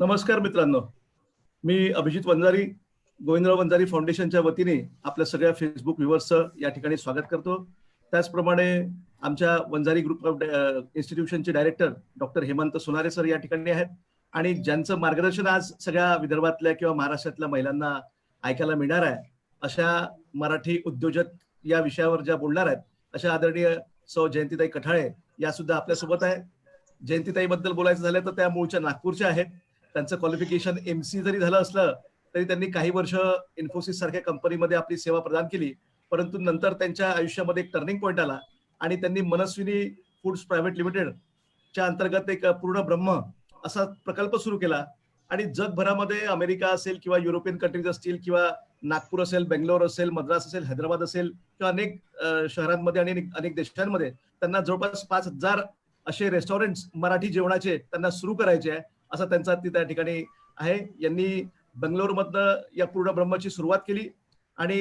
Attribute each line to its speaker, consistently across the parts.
Speaker 1: नमस्कार मित्रांनो, मी अभिजित वंजारी, गोविंदराव वंजारी फाउंडेशनच्या वतीने आपल्या सगळ्या फेसबुक व्ह्युअर्सचं या ठिकाणी स्वागत करतो. त्याचप्रमाणे आमच्या वंजारी ग्रुप ऑफ इन्स्टिट्यूशनचे director doctor Hemant Sonare sir या ठिकाणी आहेत आणि ज्यांचं मार्गदर्शन आज सगळ्या विदर्भातल्या किंवा महाराष्ट्रातल्या महिलांना ऐकायला मिळणार आहे, अशा मराठी उद्योजक या विषयावर ज्या बोलणार आहेत अशा आदरणीय सौ जयंतीताई कठाळे या सुद्धा आपल्यासोबत आहे. जयंतीताईबद्दल बोलायचं झालं तर त्या मूळच्या नागपूरच्या आहेत. त्यांचं क्वालिफिकेशन MC जरी झालं असलं तरी त्यांनी काही वर्ष इन्फोसिस सारख्या कंपनीमध्ये आपली सेवा प्रदान केली, परंतु नंतर त्यांच्या आयुष्यामध्ये एक टर्निंग पॉईंट आला आणि त्यांनी मनस्विनी फूड्स प्रायव्हेट लिमिटेडच्या अंतर्गत एक पूर्ण ब्रह्म असा प्रकल्प सुरू केला आणि जगभरामध्ये अमेरिका असेल किंवा युरोपियन कंट्रीज असतील किंवा नागपूर असेल, बेंगलोर असेल, मद्रास असेल, हैदराबाद असेल किंवा अनेक शहरांमध्ये आणि अनेक देशांमध्ये त्यांना जवळपास 5,000 असे रेस्टॉरंट्स मराठी जेवणाचे त्यांना सुरू करायचे आहे, असा त्यांचा त्या ठिकाणी आहे. यांनी बंगलोरमधनं या पूर्ण ब्रह्मची सुरुवात केली आणि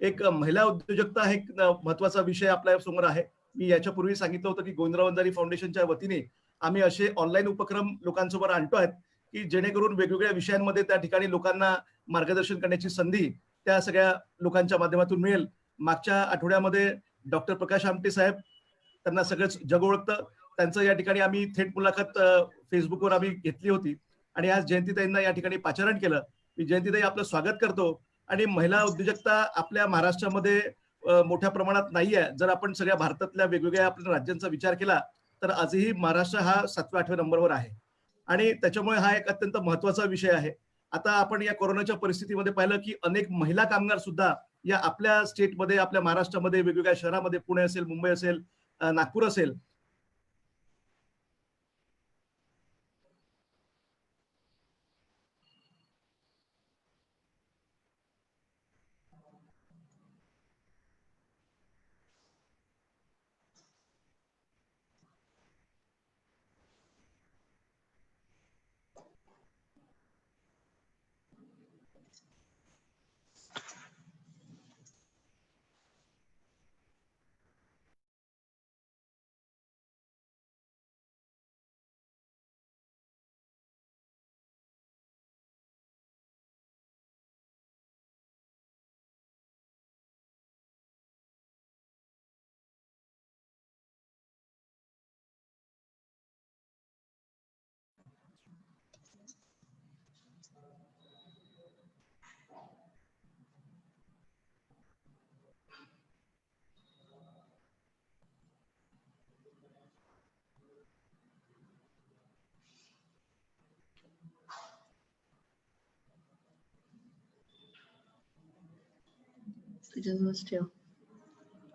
Speaker 1: एक महिला उद्योजकता हा एक महत्वाचा विषय आपल्या समोर आहे. मी याच्यापूर्वी सांगितलं होतं की गोविंदराव वंजारी फाउंडेशनच्या वतीने आम्ही असे ऑनलाईन उपक्रम लोकांसमोर आणतो आहेत की जेणेकरून वेगवेगळ्या विषयांमध्ये त्या ठिकाणी लोकांना मार्गदर्शन करण्याची संधी त्या सगळ्या लोकांच्या माध्यमातून मिळेल. मागच्या आठवड्यामध्ये डॉक्टर प्रकाश आमटे साहेब, त्यांना सगळंच जग ओळखतं, त्यांचं या ठिकाणी आम्ही थेट मुलाखत फेसबुकवर आम्ही घेतली होती आणि आज जयंतीताईंना या ठिकाणी पाचारण केलं. मी जयंतीताई आपलं स्वागत करतो. आणि महिला उद्योजकता आपल्या महाराष्ट्रामध्ये मोठ्या प्रमाणात नाही आहे. जर आपण सगळ्या भारतातल्या वेगवेगळ्या आपल्या राज्यांचा विचार केला तर आजही महाराष्ट्र हा 7व्या-8व्या नंबरवर आहे आणि त्याच्यामुळे हा एक अत्यंत महत्वाचा विषय आहे. आता आपण या कोरोनाच्या परिस्थितीमध्ये पाहिलं की अनेक महिला कामगार सुद्धा या आपल्या स्टेटमध्ये, आपल्या महाराष्ट्रामध्ये वेगवेगळ्या शहरामध्ये, पुणे असेल, मुंबई असेल, नागपूर असेल,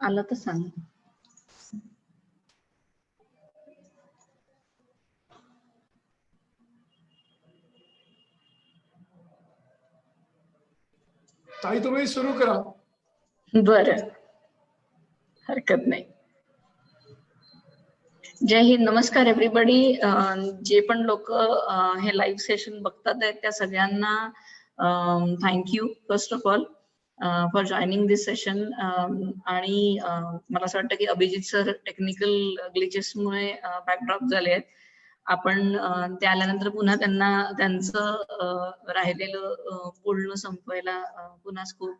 Speaker 2: आला तर सांग.
Speaker 3: ताई तुम्ही सुरू करा.
Speaker 2: बरं, हरकत नाही. जय हिंद, नमस्कार एव्हरीबडी. जे पण लोक हे लाईव्ह सेशन बघतात आहेत त्या सगळ्यांना thank you first of all for joining this session. आणि मला असं वाटतं की अभिजित सर टेक्निकल ग्लिचेसमुळे बॅकड्रॉप झाले आहेत. आपण ते आल्यानंतर पुन्हा त्यांना त्यांचं राहिलेलं बोलणं संपवायला पुन्हा स्कोप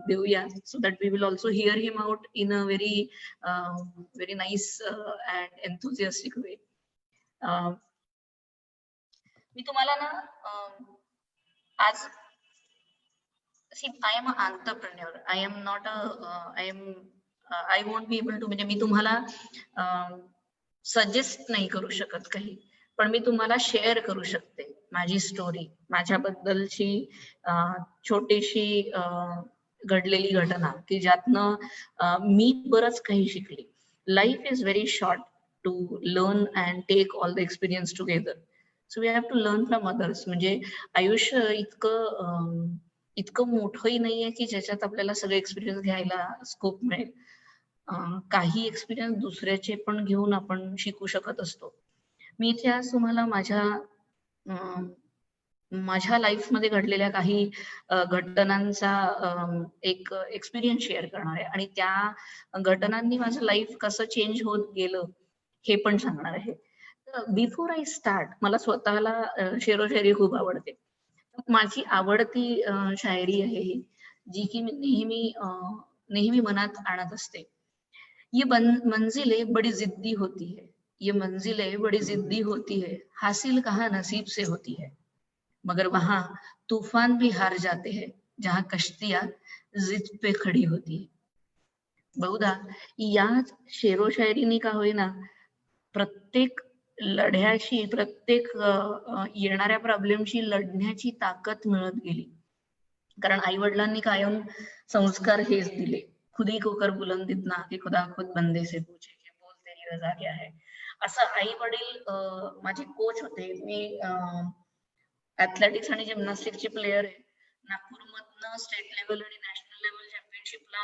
Speaker 2: देऊया, so that we will also hear him out in a very nice and enthusiastic way. मी तुम्हाला ना आज I am an entrepreneur. I am not I won't be able to, म्हणजे मी तुम्हाला सजेस्ट नाही करू शकत काही, पण मी तुम्हाला शेअर करू शकते माझी स्टोरी, माझ्याबद्दलची छोटीशी घडलेली घटना की ज्यातनं मी बरंच काही शिकली. Life is very short to learn and take all the experience together. So we have to learn from others. म्हणजे आयुष्य इतकं मोठंही नाहीये की ज्याच्यात आपल्याला सगळे एक्सपिरियन्स घ्यायला स्कोप मिळेल. काही एक्सपिरियन्स दुसऱ्याचे पण घेऊन आपण शिकू शकत असतो. मी इथे आज तुम्हाला माझ्या लाईफमध्ये घडलेल्या काही घटनांचा एक एक्सपिरियन्स शेअर करणार आहे आणि त्या घटनांनी माझं लाईफ कसं चेंज होत गेलं हे पण सांगणार आहे. तर बिफोर आय स्टार्ट मला स्वतःला शेरोशायरी खूप आवडते. माझी आवडती शायरी आहे ही, जी की मी नेहमी मनात आणत असते. ये मंजिलें बड़ी जिद्दी होती है, ये मंजिलें बड़ी जिद्दी होती है, हासिल कहाँ नसीब से होती है, मगर वहां तूफान भी हार जाते हैं जहां कश्तियां जिद पे खड़ी होती है. बहुधा या शेरोशायरीनी का होईना प्रत्येक लढ्याशी, प्रत्येक येणाऱ्या प्रॉब्लेमशी लढण्याची ताकद मिळत गेली. कारण आई वडिलांनी कायम संस्कार हेच दिले, खुदी को कर बुलंद इतना कि खुदा खुद बंदे से पूछे कि बोल तेरी रजा क्या है. असं आई वडील माझे कोच होते. मी ऍथलेटिक्स आणि जिम्नॅस्टिक्सची प्लेयर आहे. नागपूरमधनं स्टेट लेवल आणि नॅशनल लेवल चॅम्पियनशिपला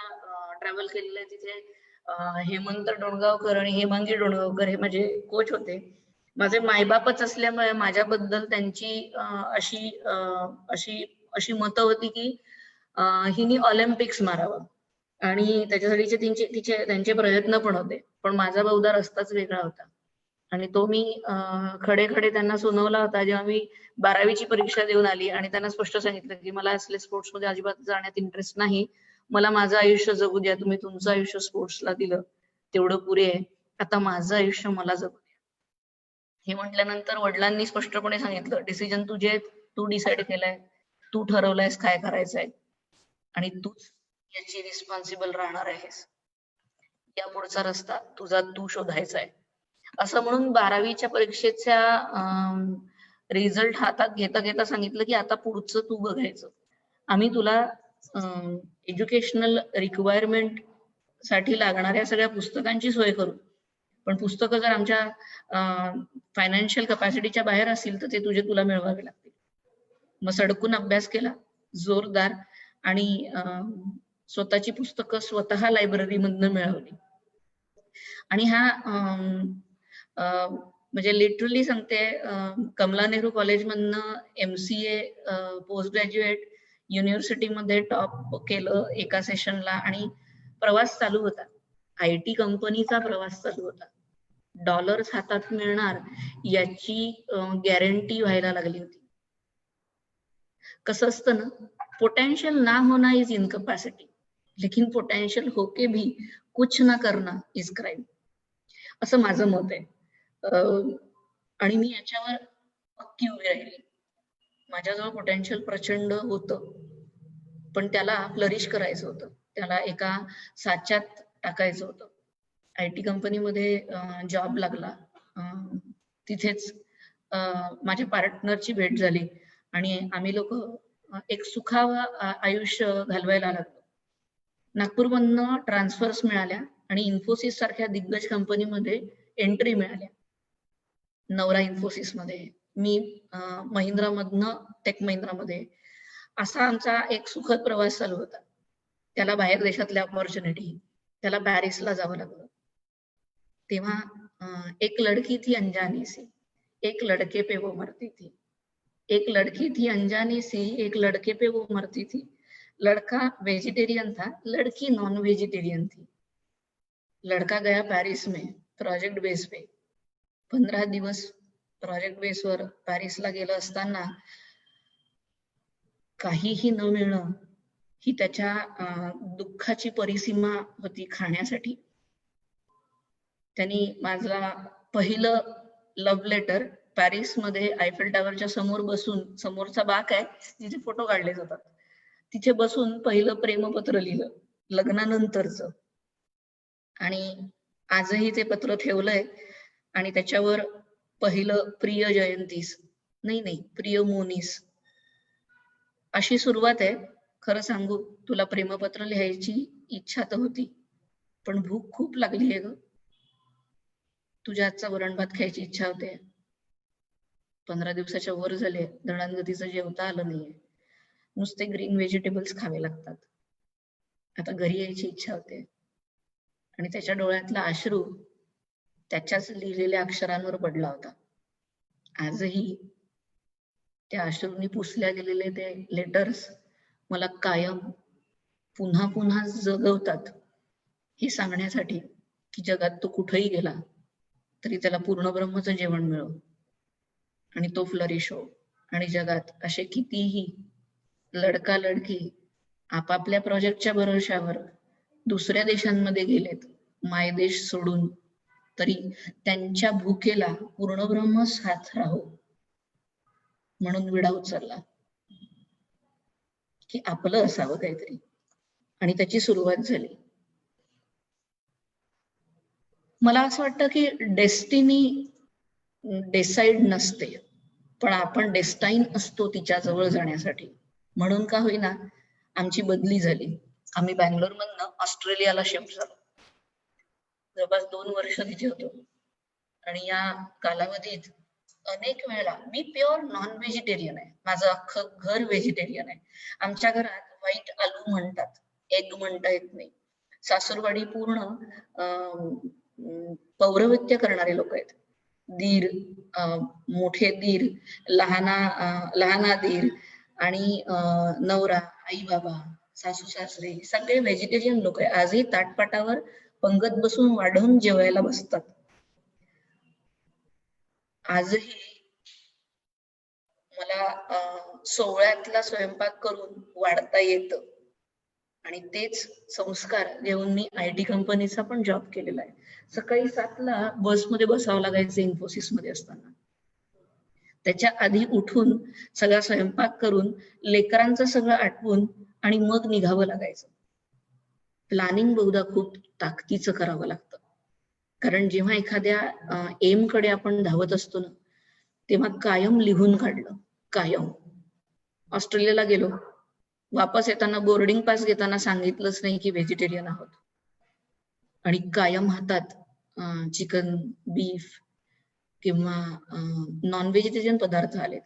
Speaker 2: ट्रॅव्हल केलेलं आहे. तिथे हेमंत डोणगावकर आणि हेमांगी डोणगावकर हे माझे कोच होते. माझे मायबापच असल्यामुळे माझ्याबद्दल त्यांची अशी मतं होती की हिने ऑलिम्पिक्स मारावं आणि त्याच्यासाठी त्यांचे प्रयत्न पण होते. पण माझा बहुधा रस्ताच वेगळा होता आणि तो मी खडे त्यांना सुनावला होता जेव्हा मी 12वीची परीक्षा देऊन आली आणि त्यांना स्पष्ट सांगितलं की मला असले स्पोर्ट्स मध्ये अजिबात जाण्यात इंटरेस्ट नाही. मला माझं आयुष्य जगू द्या. तुम्ही तुमचं आयुष्य स्पोर्ट्सला दिलं तेवढं पुरे आहे. आता माझं आयुष्य मला जगू द्या. हे म्हटल्यानंतर वडिलांनी स्पष्टपणे सांगितलं, डिसिजन तू डिसाईड केलाय, तू ठरवलंयस काय करायचंय आणि तूच याची रिस्पॉन्सिबल राहणार आहेस. या पुढचा रस्ता तुझा तू शोधायचा आहे. असं म्हणून 12वीच्या परीक्षेचा रिझल्ट हातात घेता सांगितलं की आता पुढचं तू बघायचं. आम्ही तुला एज्युकेशनल रिक्वायरमेंट साठी लागणाऱ्या सगळ्या पुस्तकांची सोय करू, पण पुस्तकं जर आमच्या फायनान्शियल कपॅसिटीच्या बाहेर असतील तर ते तुला मिळवावे लागतील. मग सडकून अभ्यास केला जोरदार आणि स्वतःची पुस्तकं स्वतः लायब्ररीमधनं मिळवली. आणि म्हणजे लिटरली सांगते, कमला नेहरू कॉलेजमधनं MCA पोस्ट ग्रॅज्युएट युनिव्हर्सिटीमध्ये टॉप केलं एका सेशनला आणि प्रवास चालू होता. IT कंपनीचा प्रवास चालू होता. डॉलर्स हातात मिळणार याची गॅरंटी व्हायला लागली होती. कसं असतं ना, पोटेंशियल ना होना इज इनकॅपॅसिटी, लेकिन पोटेंशियल होके भी कुछ ना करना इज क्राइम, असं माझं मत आहे. आणि मी याच्यावर पक्की उभी राहिली. माझ्याजवळ पोटेन्शियल प्रचंड होतं, पण त्याला फ्लरिश करायचं होतं, त्याला एका साच्यात टाकायचं होतं. IT कंपनीमध्ये जॉब लागला. तिथेच माझ्या पार्टनरची भेट झाली आणि आम्ही लोक एक सुखावं आयुष्य घालवायला लागलो. नागपूरमधनं ट्रान्सफर्स मिळाल्या आणि इन्फोसिस सारख्या दिग्गज कंपनीमध्ये एंट्री मिळाल्या. नवरा इन्फोसिस मध्ये, मी महिंद्रामधनं टेक महिंद्रामध्ये. असा आमचा एक सुखद प्रवास चालू होता. त्याला बाहेर देशातल्या अपॉर्च्युनिटी, त्याला पॅरिसला जावं लागलं. तेव्हा एक लड़की थी अनजानी सी, एक लड़के पे वो मरती थी. एक लड़की थी अनजानी सी, एक लड़के पे वो मरती थी. लड़का वेजिटेरियन था, लड़की नॉन वेजिटेरियन थी. लड़का गया पॅरिस में प्रोजेक्ट बेस पे. 15 दिवस प्रोजेक्ट बेसवर पॅरिसला गेलं असताना काहीही न मिळणं ही त्याच्या दुःखाची परिसीमा होती खाण्यासाठी. त्यांनी माझला पहिलं लव्ह लेटर पॅरिसमध्ये आयफेल टॉवरच्या समोर बसून, समोरचा बाक आहे जिथे फोटो काढले जातात, तिथे बसून पहिलं प्रेमपत्र लिहिलं लग्नानंतरच. आणि आजही ते पत्र ठेवलंय आणि त्याच्यावर पहिलं प्रिय जयंतीस, नाही प्रिय मोनीस अशी सुरुवात आहे. खरं सांगू, तुला प्रेमपत्र लिहायची इच्छा तर होती, पण भूक खूप लागली आहे ग. तुझ्या हातचा वरण भात खायची इच्छा होते. 15 दिवसाच्या वर झाले, दणाणगतीचं जेवता आलं नाहीये, नुसते ग्रीन व्हेजिटेबल्स खावे लागतात. आता घरी यायची इच्छा होते. आणि त्याच्या डोळ्यातला अश्रू त्याच्याच लिहिलेल्या अक्षरांवर पडला होता. आजही त्या अश्रूंनी पुसल्या गेलेले ते लेटर्स मला कायम पुन्हा पुन्हा जगवतात, हे सांगण्यासाठी की जगात तो कुठेही गेला तरी त्याला पूर्ण ब्रह्मचं जेवण मिळो आणि तो फ्लरिश हो. आणि जगात असे कितीही लडका लडकी आपापल्या प्रोजेक्टच्या भरोश्यावर दुसऱ्या देशांमध्ये गेलेत मायदेश सोडून, तरी त्यांच्या भूकेला पूर्ण ब्रह्म साथ राहो म्हणून विडा उचलला की आपलं असावं काहीतरी, आणि त्याची सुरुवात झाली. मला असं वाटतं की डेस्टिनी डिसाइड नसते, पण आपण डेस्टाईन असतो तिच्या जवळ जाण्यासाठी. म्हणून का होईना आमची बदली झाली. आम्ही बँगलोर मधनं ऑस्ट्रेलियाला शिफ्ट झालो. जवळपास 2 वर्ष तिथे होतो आणि या कालावधीत अनेक वेळा मी प्युअर नॉन व्हेजिटेरियन आहे. माझं अख्खं घर व्हेजिटेरियन आहे. आमच्या घरात व्हाईट आलू म्हणतात, एग म्हणता येत नाही. सासूरवाडी पूर्ण पौरवित्य करणारे लोक आहेत. दीर, मोठे दीर, लहाना दीर आणि नवरा, आई बाबा, सासू सासरे सगळे व्हेजिटेरियन लोक आहे. आजही ताटपाटावर पंगत बसून वाढून जेवायला बसतात. आजही मला सोवळ्यातला स्वयंपाक करून वाढता येतं आणि तेच संस्कार घेऊन मी IT कंपनीचा पण जॉब केलेला आहे. सकाळी 7ला बसमध्ये बसावं लागायचं इन्फोसिस मध्ये असताना. त्याच्या आधी उठून सगळा स्वयंपाक करून लेकरांचं सगळं आटवून आणि मग निघावं लागायचं. प्लॅनिंग बहुधा खूप ताकदीचं करावं लागतं, कारण जेव्हा एखाद्या एम कडे आपण धावत असतो ना, तेव्हा कायम लिहून काढलं. कायम ऑस्ट्रेलियाला गेलो, वापस येताना बोर्डिंग पास घेताना सांगितलंच नाही की व्हेजिटेरियन आहोत, आणि कायम हातात चिकन, बीफ किंवा नॉन व्हेजिटेरियन पदार्थ आलेत.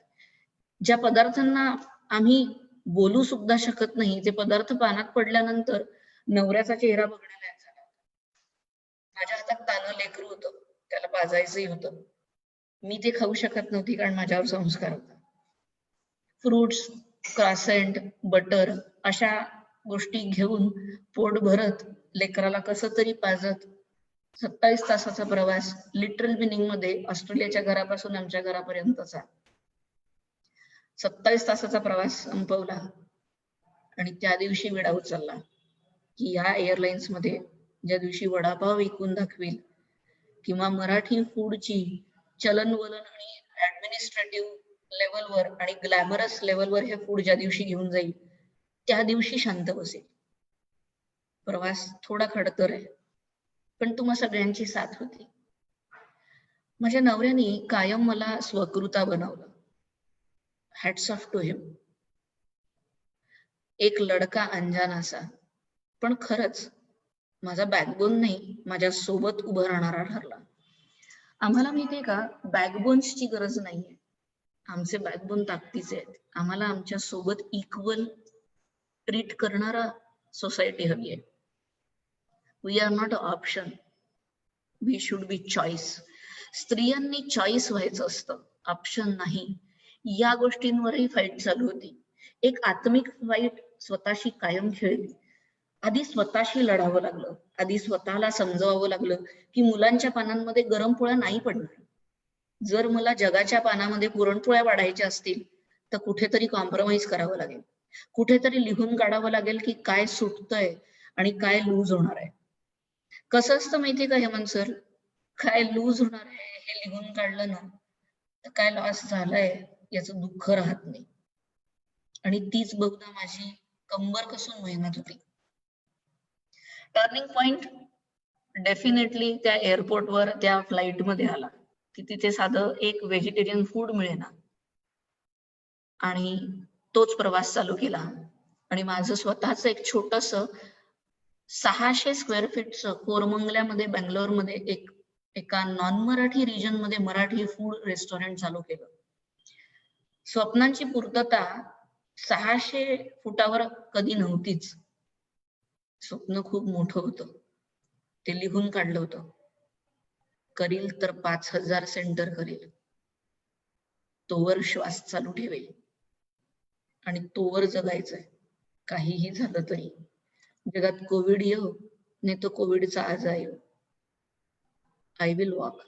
Speaker 2: ज्या पदार्थांना आम्ही बोलू सुद्धा शकत नाही, ते पदार्थ पानात पडल्यानंतर नवऱ्याचा चेहरा बघण्यालायक झाला. माझ्या हातात तानं लेकरू होतं, त्याला पाजायचंही होतं. मी ते खाऊ शकत नव्हती कारण माझ्यावर संस्कार होता. फ्रुट्स, क्रॉसेंट, बटर अशा गोष्टी घेऊन पोट भरत लेकराला कसं तरी पाजत 27 तासाचा प्रवास लिटरल मिनिंग मध्ये ऑस्ट्रेलियाच्या घरापासून आमच्या घरापर्यंतचा 27 तासाचा प्रवास संपवला. आणि त्या दिवशी विडा उचलला की या एअरलाइन्स मध्ये ज्या दिवशी वडापाव विकून दाखवेल किंवा मराठी फूडची चलनवलन आणि ऍडमिनिस्ट्रेटिव्ह लेवलवर आणि ग्लॅमरस लेवलवर हे फूड ज्या दिवशी घेऊन जाईल, त्या दिवशी शांत बसेल. प्रवास थोडा खडतर आहे, पण तुम्हा सगळ्यांची साथ होती. माझ्या नवऱ्याने कायम मला स्वकृता बनवलं. हॅट्स ऑफ टू हिम. एक लडका अंजान असा, पण खरंच माझा बॅकबोन नाही, माझ्या सोबत उभं राहणारा ठरला. आम्हाला माहितीये का, बॅकबोन्सची गरज नाहीये. आमचे बॅकबोन ताकदीचे आहेत. आम्हाला आमच्या सोबत इक्वल ट्रीट करणारा सोसायटी हवी आहे. We are not a option, we should be choice. स्त्रियांनी चॉईस व्हायचं असतं, ऑप्शन नाही. या गोष्टींवरही फाईट चालू होती. एक आत्मिक फाईट स्वतःशी कायम खेळली. आधी स्वतःशी लढावं लागलं, आधी स्वतःला समजवावं लागलं की मुलांच्या पानांमध्ये गरम पोळ्या नाही पडणार. जर मला जगाच्या पानामध्ये पुरणपोळ्या वाढायच्या असतील तर कुठेतरी कॉम्प्रोमाइज करावं लागेल, कुठेतरी लिहून काढावं लागेल की काय सुटतंय आणि काय लूज होणार आहे. कसं असतं माहितीये का हेमंत सर, काय लूज होणार आहे हे लिहून काढलं ना तर काय लॉस झालंय याचं दुःख राहत नाही. आणि तीच बहुधा माझी कंबर कसून मेहनत होती. टर्निंग पॉइंट डेफिनेटली त्या एअरपोर्टवर त्या फ्लाईट मध्ये आला की तिथे साधं एक व्हेजिटेरियन फूड मिळेना, आणि तोच प्रवास चालू केला. आणि माझं स्वतःच एक छोटस 600 स्क्वेअर फीटचं कोरमंगल्यामध्ये बँगलोरमध्ये एका नॉन मराठी रिजन मध्ये मराठी फूड रेस्टॉरंट चालू केलं. स्वप्नांची पूर्तता 600 फुटावर कधी नव्हतीच. स्वप्न खूप मोठं होतं, ते लिहून काढलं होतं. करील तर 5000 सेंटर करेल, तोवर श्वास चालू ठेवेल आणि तोवर जगायचंय. काहीही झालं तरी जगात कोविड येऊ नाही तर कोविडचा आजार येऊ, I will walk.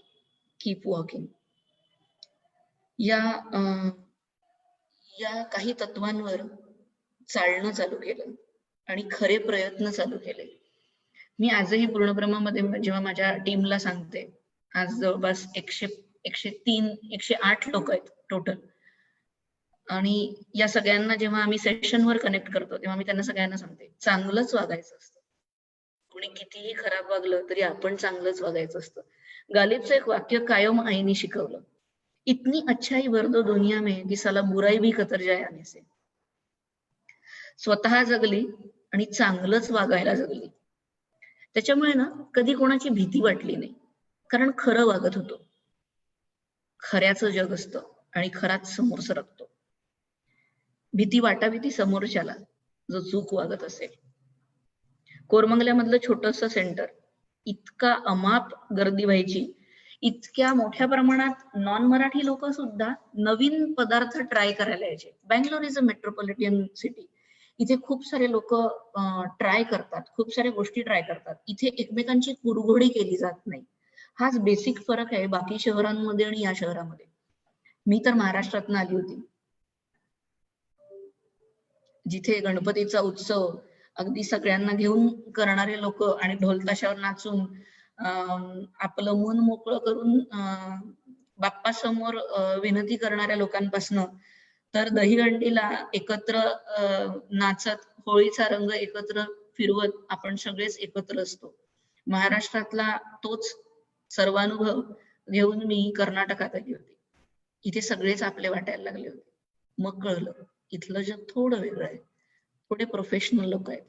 Speaker 2: Keep walking. या काही तत्वांवर चालणं चालू केलं आणि खरे प्रयत्न चालू केले. मी आजही पूर्णब्रह्मामध्ये जेव्हा माझ्या टीमला सांगते, आज जवळपास 108 लोक आहेत टोटल, आणि या सगळ्यांना जेव्हा आम्ही सेशनवर कनेक्ट करतो तेव्हा मी त्यांना सगळ्यांना सांगते, चांगलंच वागायचं असतं. कोणी कितीही खराब वागलं तरी आपण चांगलंच वागायचं असतं. गालिबचं एक वाक्य कायम आईने शिकवलं, इतनी अच्छाई भर दो दुनिया में कि साला बुराई भी कतर जाए आने से. स्वतः जगली आणि चांगलंच वागायला जगली. त्याच्यामुळे ना कधी कोणाची भीती वाटली नाही, कारण खरं वागत होतो. खऱ्याचं जग असतं आणि खराच समोर सरकतो. भीती वाटावी ती समोरच्याला जो चूक वागत असेल. कोरमंगल्यामधलं छोटंसं सेंटर, इतका अमाप गर्दी व्हायची, इतक्या मोठ्या प्रमाणात नॉन मराठी लोक सुद्धा नवीन पदार्थ ट्राय करायला यायचे. Bangalore is a metropolitan city. इथे खूप सारे लोक ट्राय करतात, खूप साऱ्या गोष्टी ट्राय करतात. इथे एकमेकांची कुरघोडी केली जात नाही. हाच बेसिक फरक आहे बाकी शहरांमध्ये आणि या शहरामध्ये. मी तर महाराष्ट्रातून आली होती, जिथे गणपतीचा उत्सव अगदी सगळ्यांना घेऊन करणारे लोक आणि ढोलताशावर नाचून आपलं मन मोकळं करून बाप्पा समोर विनंती करणाऱ्या लोकांपासनं तर दहीहंडीला एकत्र नाचत, होळीचा रंग एकत्र फिरवत आपण सगळेच एकत्र असतो. महाराष्ट्रातला तोच सर्वानुभव घेऊन मी कर्नाटकात आली होती. इथे सगळेच आपले वाटायला लागले होते. मग कळलं इथलं जग थोडं वेगळं आहे. थोडे प्रोफेशनल लोक आहेत,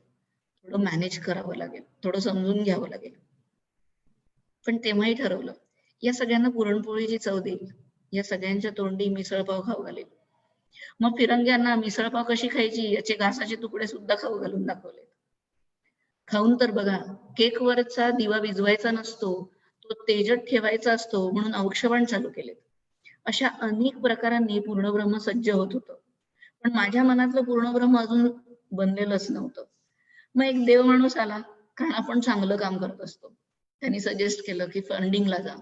Speaker 2: थोडं मॅनेज करावं लागेल, थोडं समजून घ्यावं लागेल. पण तेव्हाही ठरवलं, या सगळ्यांना पुरणपोळीची चव देईल, या सगळ्यांच्या तोंडी मिसळपाव खाऊ घालेल. मग फिरंग्यांना मिसळपाव कशी खायची याचे घासाचे तुकडे सुद्धा खाऊ घालून दाखवले. खाऊन तर बघा, केकवरचा दिवा विझवायचा नसतो, तो तेजत ठेवायचा असतो म्हणून औक्षवण चालू केले. अशा अनेक प्रकारांनी पूर्णब्रह्म सज्ज होत होतं. पण माझ्या मनातलं पूर्णब्रह्म अजून बनलेलंच नव्हतं. मग एक देव माणूस आला, कारण आपण चांगलं काम करत असतो. त्यांनी सजेस्ट केलं की फंडिंगला जा.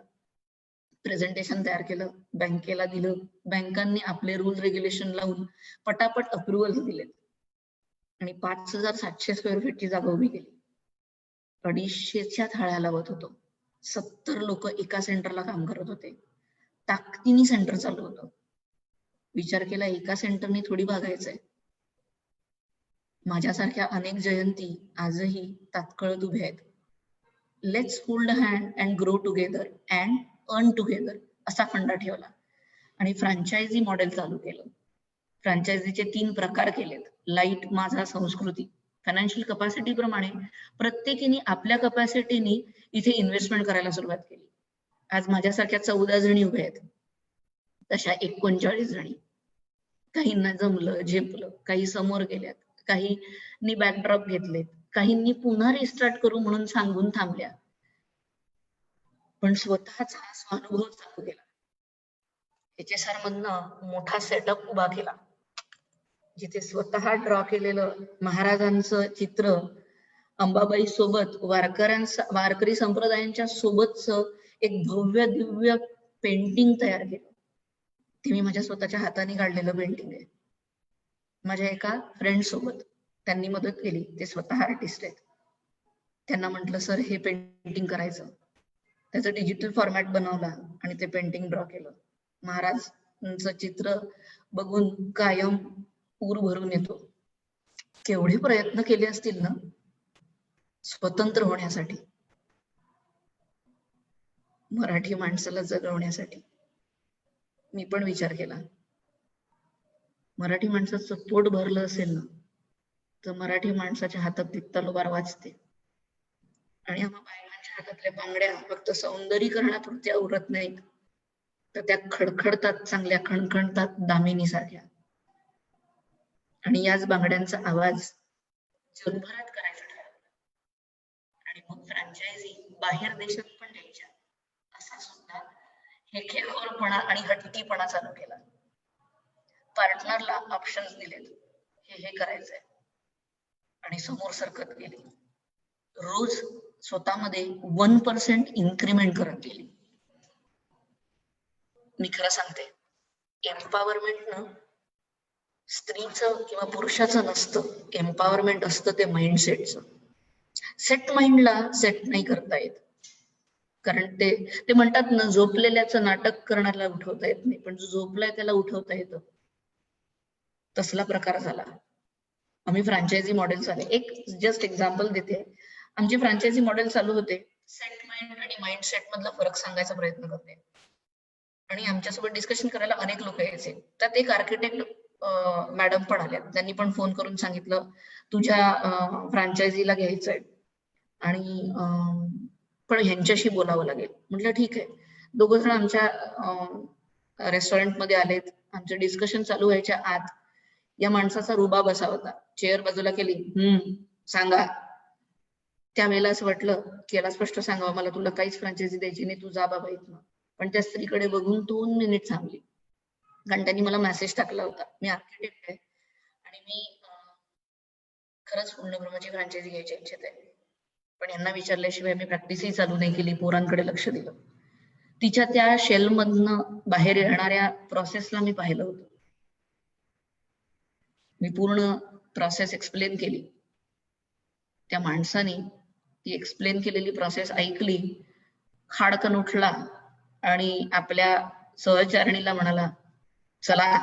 Speaker 2: प्रेझेंटेशन तयार केलं, बँकेला दिलं. बँकांनी आपले रूल रेग्युलेशन लावून पटापट अप्रुव्हल दिले आणि 5,700 स्क्वेअर फीटची जागा उभी केली. 250च्या थाळ्या लावत होतो. 70 लोक एका सेंटरला काम करत होते. ताकदीने सेंटर चालू होतं. विचार केला, एका सेंटरने थोडी भागायचंय. माझ्यासारख्या अनेक जयंती आजही तात्काळत उभ्या आहेत. Let's hold hand and grow together and earn together असा फंडा ठेवला आणि फ्रँचायझी मॉडेल चालू केलं. फ्रँचायझीचे 3 प्रकार केलेत. लाईट, माझा, संस्कृती. फायनान्शियल कपॅसिटी प्रमाणे प्रत्येकीने आपल्या कपॅसिटीने इथे इन्व्हेस्टमेंट करायला सुरुवात केली. आज माझ्यासारख्या 14 जणी उभ्या आहेत, तशा 39 जणी. काहींना जमलं, झेपलं, काही समोर गेल्यात, काहींनी बॅकड्रॉप घेतलेत, काहींनी पुन्हा रिस्टार्ट करू म्हणून सांगून थांबल्या. पण स्वतःचा स्वानुभव चालू केला. HSR मधनं मोठा सेटअप उभा केला, जिथे स्वतः ड्रॉ केलेलं महाराजांचं चित्र अंबाबाई सोबत वारकरी संप्रदायांच्या सोबतच एक भव्य दिव्य पेंटिंग तयार केलं. ते मी माझ्या स्वतःच्या हाताने काढलेलं पेंटिंग आहे. माझ्या एका फ्रेंड सोबत त्यांनी मदत केली. ते स्वतः आर्टिस्ट आहेत. त्यांना म्हटलं, सर हे पेंटिंग करायचं. त्याचं डिजिटल फॉर्मॅट बनवला आणि ते पेंटिंग ड्रॉ केलं. महाराजांचं चित्र बघून कायम ऊर भरून येतो. केवढे प्रयत्न केले असतील ना स्वतंत्र होण्यासाठी, मराठी माणसाला जगवण्यासाठी. मी पण विचार केला, मराठी माणसाचं पोट भरलं असेल ना तर मराठी माणसाच्या हातात ती तलवार वाचते. आणि आम्हा बायकांच्या हातातल्या बांगड्या फक्त सौंदर्यीकरणापुरत्या उरत नाहीत, तर त्या खडखडतात, चांगल्या खणखणतात दामिनीसारख्या. आणि याच बांगड्यांचा आवाज जगभरात करायचा ठरवला. आणि मग फ्रँचायझी बाहेर देशात पण द्यायच्या असा सुद्धा हेखेखोरपणा आणि हट्टीपणा चालू केला. पार्टनरला ऑप्शन्स दिलेत, हे करायचंय, आणि समोर सरकत गेली. रोज स्वतःमध्ये 1% इन्क्रीमेंट करत गेली. मी खरं सांगते, एम्पॉवरमेंट ना स्त्रीचं किंवा पुरुषाचं नसतं. एम्पॉवरमेंट असतं ते माइंडसेटचं. सेट माइंडला सेट नाही करता येत. कारण ते म्हणतात ना, झोपलेल्याचं नाटक करण्याला उठवता येत नाही, पण जो झोपलाय त्याला उठवता येतं. तसला प्रकार झाला. आम्ही फ्रँचायझी मॉडेल चालू, एक जस्ट एक्झाम्पल देते. आमचे फ्रँचायझी मॉडेल चालू होते. सेट माइंड आणि माइंडसेट मधला फरक सांगायचा प्रयत्न करते. आणि आमच्यासोबत डिस्कशन करायला अनेक लोक यायचे. त्यात एक आर्किटेक्ट मॅडम पण आल्या. त्यांनी पण फोन करून सांगितलं, तुझ्या फ्रँचायझीला घ्यायचंय आणि पण ह्यांच्याशी बोलावं लागेल. म्हटलं ठीक आहे. दोघं जण आमच्या रेस्टॉरंट मध्ये आलेत. आमचं डिस्कशन चालू व्हायच्या आत या माणसाचा रुबाब असा होता. चेअर बाजूला केली, सांगा. त्यावेळेला असं वाटलं की याला स्पष्ट सांगावं, मला तुला काहीच फ्रँचायझी द्यायची नाही, तू जा बाबा इथनं. पण त्या स्त्रीकडे बघून 2 मिनिट थांबली. कारण त्यांनी मला मेसेज टाकला होता, मी आर्किटेक्ट आहे आणि मी खरंच पूर्णब्रह्माची फ्रँचायझी घ्यायची इच्छित आहे, पण यांना विचारल्याशिवाय मी प्रॅक्टिसही चालू नाही केली, पोरांकडे लक्ष दिलं. तिच्या त्या शेलमधनं बाहेर येणाऱ्या प्रोसेसला मी पाहिलं होतं. मी पूर्ण प्रोसेस एक्सप्लेन केली. त्या माणसाने ती एक्सप्लेन केलेली प्रोसेस ऐकली, खाडकन उठला आणि आपल्या सहचारणीला म्हणाला, चला,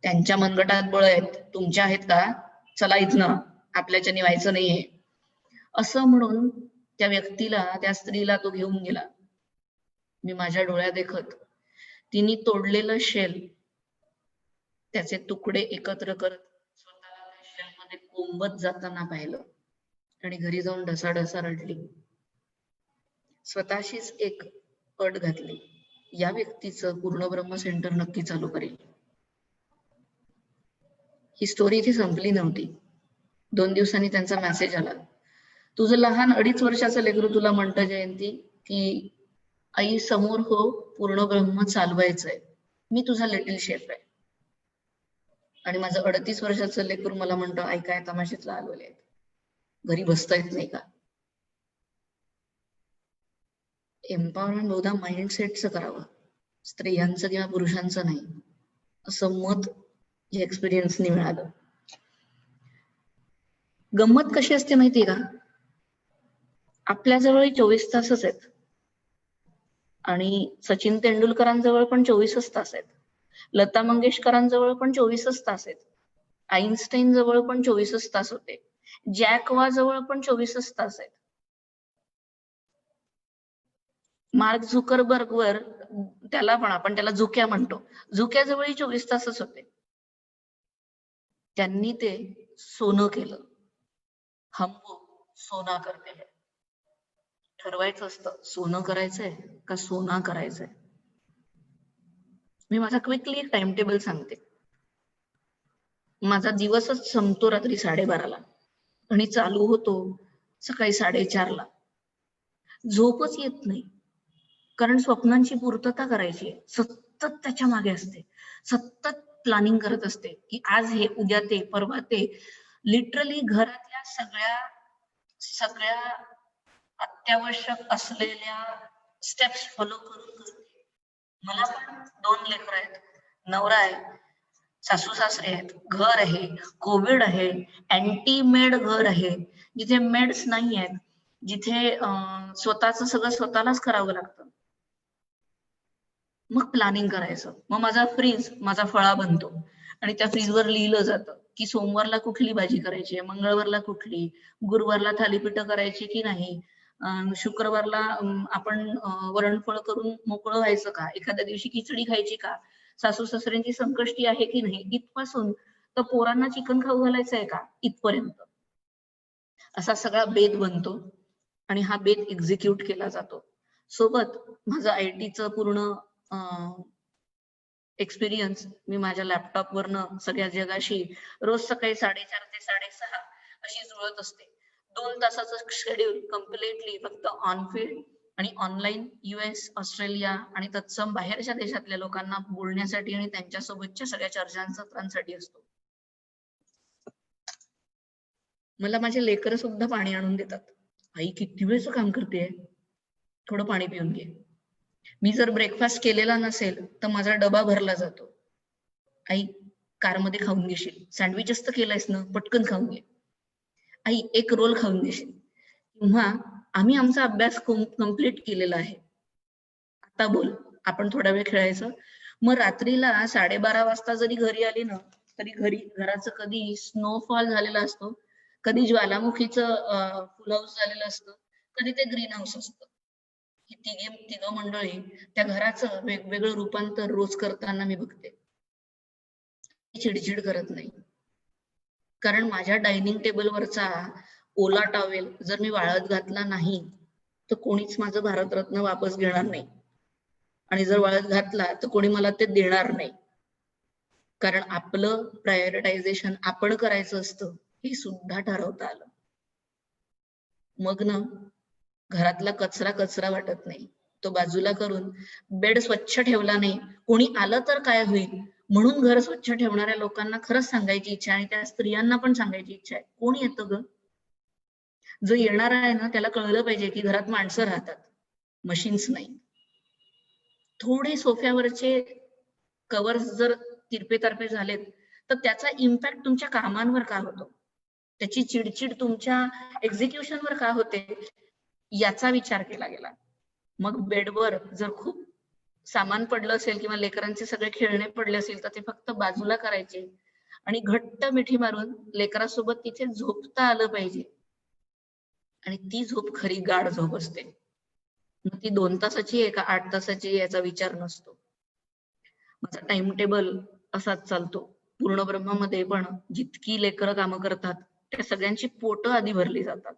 Speaker 2: त्यांच्या मनगटात बळ आहेत, तुमच्या आहेत का? चला इथनं, आपल्याच्यानी व्हायचं नाहीये. असं म्हणून त्या व्यक्तीला, त्या स्त्रीला तो घेऊन गेला. मी माझ्या डोळ्या देखत तिने तोडलेलं शेल, त्याचे तुकडे एकत्र करत स्वतःला त्या शेलमध्ये कोंबत जाताना पाहिलं आणि घरी जाऊन ढसाढसा रडली. स्वतःशीच एक अट घातली, या व्यक्तीचं पूर्णब्रह्म सेंटर नक्की चालू करेल. ही स्टोरी इथे संपली नव्हती. 2 दिवसांनी त्यांचा मेसेज आला, तुझं लहान 2.5 वर्षाचं लेकरू तुला म्हणतं जयंती की आई समोर हो, पूर्णब्रह्म चालवायचंय, मी तुझा लिटिल शेफ आहे. आणि माझं 38 वर्षाचं लेकरू मला म्हणतं, आई काय तमाशेतला आलेले आहेत, घरी बसता येत नाही का? एम्पॉवरमेंट बहुधा माइंडसेटचं करावं, स्त्रियांचं किंवा पुरुषांचं नाही, असं मत या एक्सपिरियन्सनी मिळालं. गंमत कशी असते माहितीये का? आपल्याजवळ 24 तासच आहेत आणि सचिन तेंडुलकरांजवळ पण 24च तास आहेत. लता मंगेशकरांजवळ पण 24च तास आहेत. आईन्स्टाईन जवळ पण 24च तास होते. जॅक वा जवळ पण 24च तास आहेत. मार्क झुकरबर्ग वर, त्याला पण आपण त्याला झुक्या म्हणतो, झुक्याजवळही 24 तासच होते. त्यांनी ते सोनं केलं. हमको सोना करते है. ठरवायचं असतं, सोनं करायचंय का सोना करायचंय. मी माझा क्विकली एक टाइम टेबल सांगते. माझा दिवसच संपतो रात्री 12:30ला आणि चालू होतो सकाळी 4:30ला. झोपच येत नाही, कारण स्वप्नांची पूर्तता करायची आहे. सतत त्याच्या मागे असते, सतत प्लॅनिंग करत असते की आज हे, उद्या ते, परवा ते. लिटरली घरातल्या सगळ्या अत्यावश्यक असलेल्या स्टेप्स फॉलो करून करते. मला पण 2 लेकरं आहेत, नवरा आहे, सासू सासरे आहेत, घर आहे, कोविड आहे, अँटी मेड घर आहे, जिथे मेड्स नाही आहेत, जिथे स्वतःच सगळं स्वतःलाच करावं लागतं. मग प्लॅनिंग करायचं. मग माझा फ्रीज माझा फळा बनतो आणि त्या फ्रीजवर लिहिलं जातं की सोमवारला कुठली भाजी करायची आहे, मंगळवारला कुठली, गुरुवारला थालीपीठ करायची की नाही, शुक्रवारला आपण वरणफळ करून मोकळं व्हायचं का, एखाद्या दिवशी खिचडी खायची का, सासू सासऱ्यांची संकष्टी आहे की नाही, इथपासून तर पोरांना चिकन खाऊ घालायचं आहे का, इथपर्यंत असा सगळा बेत बनतो आणि हा बेत एक्झिक्यूट केला जातो. सोबत माझं आयटीचं पूर्ण एक्सपिरियन्स मी माझ्या लॅपटॉपवरनं सगळ्या जगाशी रोज सकाळी 4:30 ते 6:30 अशी जुळत असते. 2 तासाचं शेड्यूल कम्प्लिटली फक्त ऑनफिल्ड आणि ऑनलाईन US, ऑस्ट्रेलिया आणि तत्सम बाहेरच्या देशातल्या लोकांना बोलण्यासाठी आणि त्यांच्यासोबतच्या सगळ्या चर्चांसाठी असतो. मला माझे लेकरं सुद्धा पाणी आणून देतात. आई किती वेळचं काम करतेय, थोडं पाणी पिऊन घे. मी जर ब्रेकफास्ट केलेला नसेल तर माझा डबा भरला जातो. आई कारमध्ये खाऊन घेशील, सँडविचच तर केलंयस ना, पटकन खाऊन घे. आई एक रोल खाऊन घेशील. किंवा आम्ही आमचा अभ्यास कम्प्लीट केलेला आहे, आता बोल, आपण थोडा वेळ खेळायचं. मग रात्रीला 12:30 वाजता जरी घरी आली ना, तरी घराचं कधी स्नोफॉल झालेला असतो, कधी ज्वालामुखीचं फुल हाऊस झालेलं असतं, कधी ते ग्रीन हाऊस असतं. ही तिघं मंडळी त्या घराचं वेगवेगळं रूपांतर रोज करताना मी बघते. चिडचिड करत नाही, कारण माझ्या डायनिंग टेबलवरचा ओला टॉवेल जर मी वाळत घातला नाही तर कोणीच माझं भारतरत्न वापस घेणार नाही, आणि जर वाळत घातला तर कोणी मला ते देणार नाही. कारण आपलं प्रायोरिटायझेशन आपण करायचं असतं हे सुद्धा ठरवता आलं. मग ना घरातला कचरा वाटत नाही, तो बाजूला करून बेड स्वच्छ ठेवला नाही, कोणी आलं तर काय होईल म्हणून घर स्वच्छ ठेवणाऱ्या लोकांना खरंच सांगायची इच्छा, आणि त्या स्त्रियांना पण सांगायची इच्छा आहे, कोण येतं ग? जो येणार आहे ना त्याला कळलं पाहिजे की घरात माणसं राहतात, मशीन्स नाही. थोडे सोफ्यावरचे कव्हर्स जर तिरपे तारपे झालेत तर त्याचा इम्पॅक्ट तुमच्या कामांवर का होतो, त्याची चिडचिड तुमच्या एक्झिक्युशनवर का होते, याचा विचार केला गेला. मग बेडवर जर खूप सामान पडलं असेल किंवा लेकरांचे सगळे खेळणे पडले असेल तर ते फक्त बाजूला करायचे आणि घट्ट मिठी मारून लेकरासोबत तिथे झोपता आलं पाहिजे. आणि ती झोप खरी गाढ झोप असते. मग ती 2 तासाची आहे का 8 तासाची आहे याचा विचार नसतो. माझा टाइम टेबल असाच चालतो. पूर्ण ब्रह्मामध्ये पण जितकी लेकरं कामं करतात त्या सगळ्यांची पोटं आधी भरली जातात.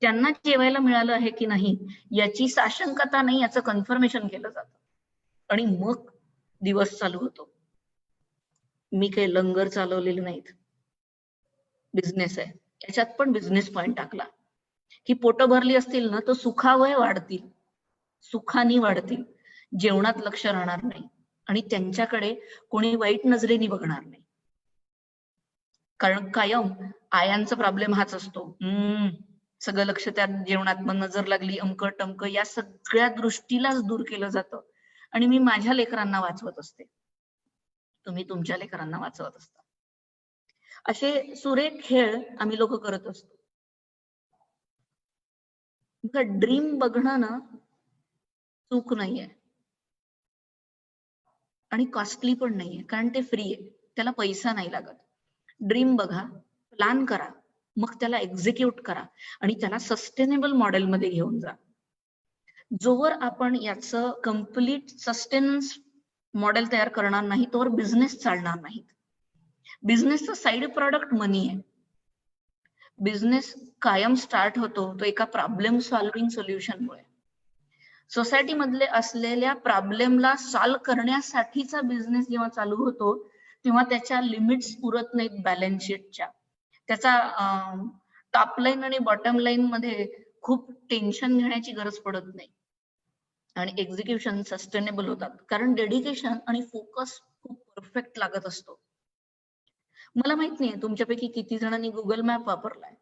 Speaker 2: त्यांना जेवायला मिळालं आहे की नाही याची साशंकता नाही, याचं कन्फर्मेशन केलं जातं आणि मग दिवस चालू होतो. मी काही लंगर चालवलेले नाहीत, बिझनेस आहे, याच्यात पण बिझनेस पॉइंट टाकला की पोटं भरली असतील ना तर सुखावय वाढतील, सुखानी वाढतील, जेवणात लक्ष राहणार नाही आणि त्यांच्याकडे कोणी वाईट नजरेने बघणार नाही. कारण कायम आयांचा प्रॉब्लेम हाच असतो, सगळं लक्ष त्या जेवणात, मग नजर लागली, अमकं टमकं, या सगळ्या दृष्टीलाच दूर केलं जातं. आणि मी माझ्या लेकरांना वाचवत असते, तुम्ही तुमच्या लेकरांना वाचवत असता. असे सुरेख खेळ आम्ही लोक करत असतो. ड्रीम बघणं ना चूक नाहीये आणि कॉस्टली पण नाहीये, कारण ते फ्री आहे, त्याला पैसा नाही लागत. ड्रीम बघा, प्लॅन करा, मग त्याला एक्झिक्यूट करा आणि त्याला सस्टेनेबल मॉडेल मध्ये घेऊन जा. जोवर आपण याचं कम्प्लीट सस्टेनन्स मॉडेल तयार करणार नाही तोवर बिझनेस चालणार नाही. बिझनेसचं साईड प्रॉडक्ट मनी आहे. बिझनेस कायम स्टार्ट होतो तो एका प्रॉब्लेम सॉल्विंग सोल्युशनमुळे. सोसायटी मधले असलेल्या प्रॉब्लेमला सॉल्व्ह करण्यासाठीचा बिझनेस जेव्हा चालू होतो तेव्हा त्याच्या लिमिट्स पुरत नाहीत बॅलन्स शीटच्या. त्याचा टॉप लाईन आणि बॉटम लाईन मध्ये खूप टेन्शन घेण्याची गरज पडत नाही आणि एक्झिक्युशन सस्टेनेबल होतात, कारण डेडिकेशन आणि फोकस खूप परफेक्ट लागत असतो. मला माहित नाही तुमच्यापैकी किती जणांनी गुगल मॅप वापरलाय,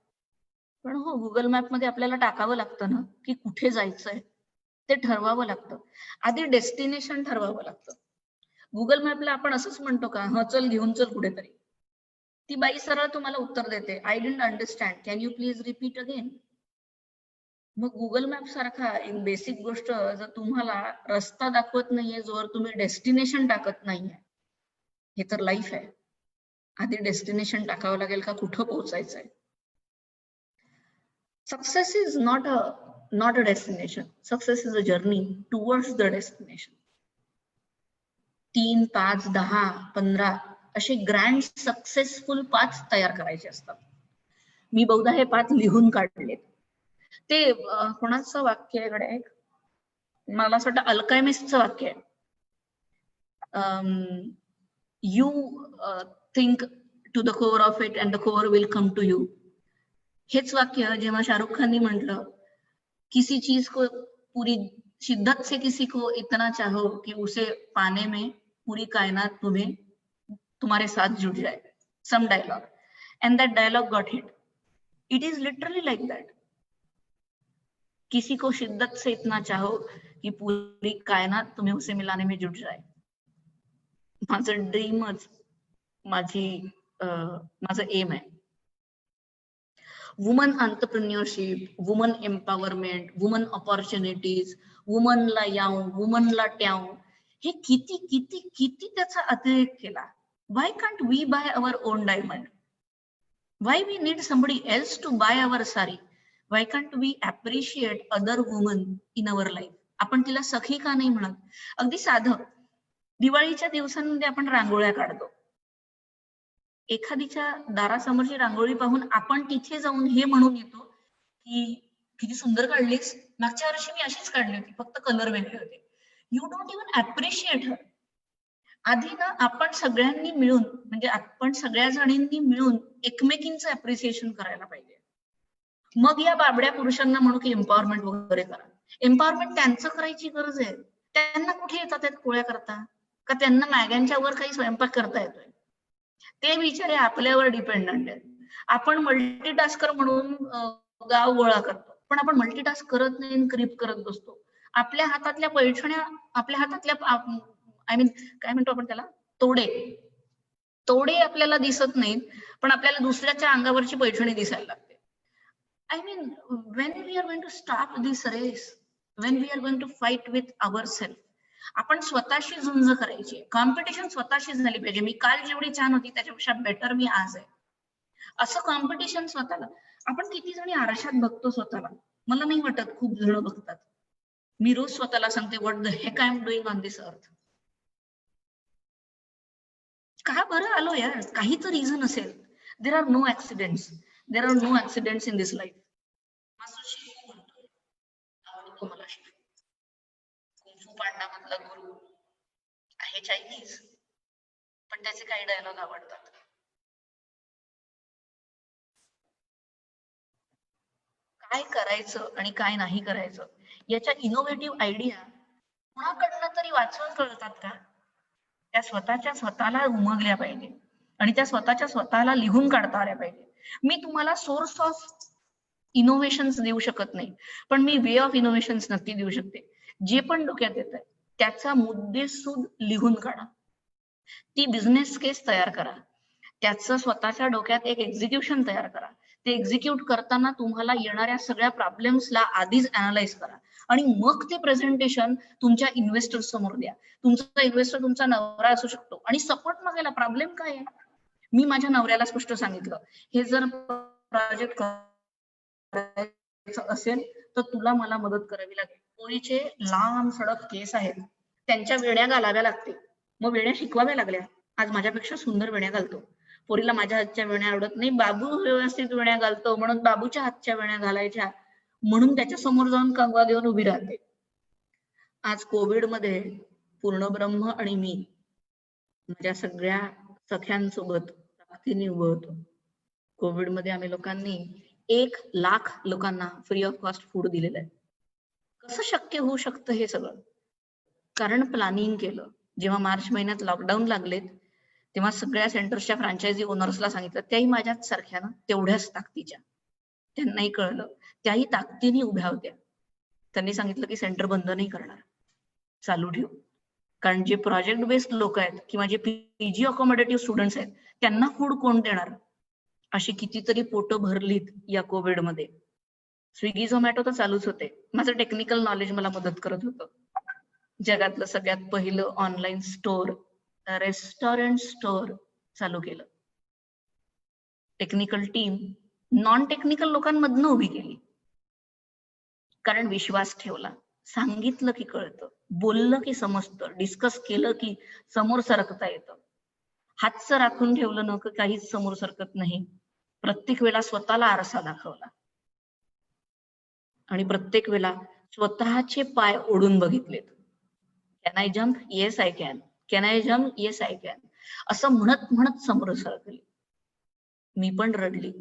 Speaker 2: पण हो, गुगल मॅप मध्ये आपल्याला टाकावं लागतं ना की कुठे जायचंय, ते ठरवावं लागतं. आधी डेस्टिनेशन ठरवावं लागतं. गुगल मॅपला आपण असंच म्हणतो का, ह चल घेऊन चल कुठेतरी, ती बाई सरळ तुम्हाला उत्तर देते, I didn't understand, can you please repeat again. मग गुगल मॅप सारखा एक बेसिक गोष्ट जर तुम्हाला रस्ता दाखवत नाहीये जोवर तुम्ही डेस्टिनेशन टाकत नाहीये, हे तर लाईफ आहे, आधी डेस्टिनेशन टाकावं लागेल का कुठं पोहोचायचंय. Success is not a destination, success is a journey towards the destination. 3, 5, 10, 15 असे ग्रँड सक्सेसफुल पाथ तयार करायचे असतात. मी बहुधा हे पाथ लिहून काढलेत. ते कोणाचं वाक्य आहे गड्या, मला असं वाटतं अल्कायमिस्टचं वाक्य आहे, you think to the core of it and the core will come to you. हेच वाक्य जेव्हा शाहरुख खाननी म्हटलं, किसी चीज को पूरी शिद्दत से किसी को इतना चाहो कि उसे पाने में पूरी कायनात तुम्हें तुम्हारे साथ जुट जाए, some dialogue, and that dialogue got hit. It is literally like that. किसी को शिद्दत से इतना चाहो की पूरी कायनात तुम्हें उसे मिलाने में जुट जाए. माझं ड्रीमच माझं एम आहे. Woman entrepreneurship, woman empowerment, woman opportunities, वुमनला याव, वुमनला ट्याव, हे किती किती किती त्याचा अतिरेक केला. Why can't we buy our own diamond? Why we need somebody else to buy our sari? Why can't we appreciate other women in our life? आपण तिला सखी का नाही म्हणत? अगदी साधं, दिवाळीच्या दिवसांमध्ये आपण रांगोळ्या काढतो. एखादीच्या दारासमोरची रांगोळी पाहून आपण तिथे जाऊन हे म्हणून येतो की किती सुंदर काढलीस, मागच्या वर्षी मी अशीच काढली होती, फक्त कलर वेगळे होते. यू डोंट इवन अप्रिशिएट हर. आधी ना आपण सगळ्यांनी मिळून, म्हणजे आपण सगळ्या जणींनी मिळून एकमेकींचं अप्रिसिएशन करायला पाहिजे. मग या बाबड्या पुरुषांना म्हणू की एम्पॉवरमेंट वगैरे करा. एम्पॉवरमेंट त्यांचं करायची गरज आहे. त्यांना कुठे येतात पोळ्या करता, का त्यांना मॅग्यांच्या वर काही स्वयंपाक करता येतोय? ते बिचारे आपल्यावर डिपेंडंट आहेत. आपण मल्टीटास्कर म्हणून गाव गोळा करतो, पण आपण मल्टीटास्क करत नाही, क्रिप करत बसतो. आपल्या हातातल्या पैठण्या, आपल्या हातातल्या आय मीन काय म्हणतो आपण त्याला, तोडे आपल्याला दिसत नाहीत, पण आपल्याला दुसऱ्याच्या अंगावरची पैठणी दिसायला लागते. I mean when we are going to stop this race, when we are going to fight with our self. आपण स्वतःशी झुंज करायची, कॉम्पिटिशन स्वतःशी झाली पाहिजे. मी काल जेवढी छान होती त्याच्यापेक्षा बेटर मी आज आहे, असं कॉम्पिटिशन स्वतःला. आपण किती जणी आरशात बघतो स्वतःला? मला नाही वाटत खूप जण बघतात. मी रोज स्वतःला सांगते, what the heck I am doing on this earth. का बरं आलो यार? काही तर रिझन असेल. There are no accidents, there are no accidents in this life. आवडतो मला शिकू. कुंफू पांडा मधला गुरु आहे चायनीज, पण त्याचे काही डायलॉग आवडतात. काय करायचं आणि काय नाही करायचं याच्या इनोव्हेटिव्ह आयडिया कोणाकडनं तरी वाचून कळतात का? त्या स्वतःला उमगल्या पाहिजे आणि त्या स्वतःला लिहून काढता आल्या पाहिजे. मी तुम्हाला सोर्स ऑफ इनोव्हेशन्स देऊ शकत नाही, पण मी वे ऑफ इनोव्हेशन्स नक्की देऊ शकते. जे पण डोक्यात येत आहे त्याचा मुद्देसूद लिहून काढा, ती बिझनेस केस तयार करा, त्याचं स्वतःच्या डोक्यात एक एक्झिक्युशन तयार करा. ते एक्झिक्यूट करताना तुम्हाला येणाऱ्या सगळ्या प्रॉब्लेम्सला आधीच अनालाइज करा आणि मग ते प्रेझेंटेशन तुमच्या इन्व्हेस्टर समोर द्या. तुमचा इन्व्हेस्टर तुमचा नवरा असू शकतो आणि सपोर्ट मागायला प्रॉब्लेम काय आहे? मी माझ्या नवऱ्याला स्पष्ट सांगितलं, हे जर प्रोजेक्ट करायचं असेल तर तुला मला मदत करावी लागेल. पोरीचे लांब सडक केस आहेत, त्यांच्या वेण्या घालाव्या लागतील. मग वेण्या शिकवाव्या लागल्या. आज माझ्यापेक्षा सुंदर वेण्या घालतो. पोरीला माझ्या हातच्या वेण्या आवडत नाही, बाबू व्यवस्थित वेण्या घालतो म्हणून बाबूच्या हातच्या वेण्या घालायच्या, म्हणून त्याच्या समोर जाऊन कंगवा घेऊन उभी राहते. आज कोविड मध्ये पूर्ण ब्रह्म आणि मी माझ्या सगळ्या सख्यांसोबत ताकदीने उभं होतो. कोविड मध्ये आम्ही लोकांनी 1,00,000 लोकांना फ्री ऑफ कॉस्ट फूड दिलेलं आहे. कसं शक्य होऊ शकतं हे सगळं? कारण प्लॅनिंग केलं. जेव्हा मार्च महिन्यात लॉकडाऊन लागलेत तेव्हा सगळ्या सेंटर्सच्या फ्रँचायझी ओनर्सला सांगितलं, त्याही माझ्याच सारख्या ना, तेवढ्याच ताकदीच्या. त्यांनाही कळलं, त्याही ताकदीने उभ्या होत्या. त्यांनी सांगितलं की सेंटर बंद नाही करणार, चालू ठेवू. कारण जे प्रोजेक्ट बेस्ड लोक आहेत किंवा जे पीजी अकोमोडेटिव्ह स्टुडंट्स आहेत त्यांना फूड कोण देणार? अशी कितीतरी पोटं भरलीत या कोविड मध्ये. स्विगी झोमॅटो तर चालूच होते. माझं टेक्निकल नॉलेज मला मदत करत होतं. जगातलं सगळ्यात पहिलं ऑनलाईन स्टोअर, रेस्टॉरंट स्टोअर चालू केलं. टेक्निकल टीम नॉन टेक्निकल लोकांमधनं उभी केली, कारण विश्वास ठेवला. सांगितलं की कळतं, बोललं की समजतं, डिस्कस केलं की समोर सरकता येतं. हातचं राखून ठेवलं न की काहीच समोर सरकत नाही. प्रत्येक वेळा स्वतःला आरसा दाखवला आणि प्रत्येक वेळा स्वतःचे पाय ओढून बघितलेत. Can I jump? Yes I can. Can I jump? Yes I can. असं म्हणत म्हणत समोर सरकली. मी पण रडली,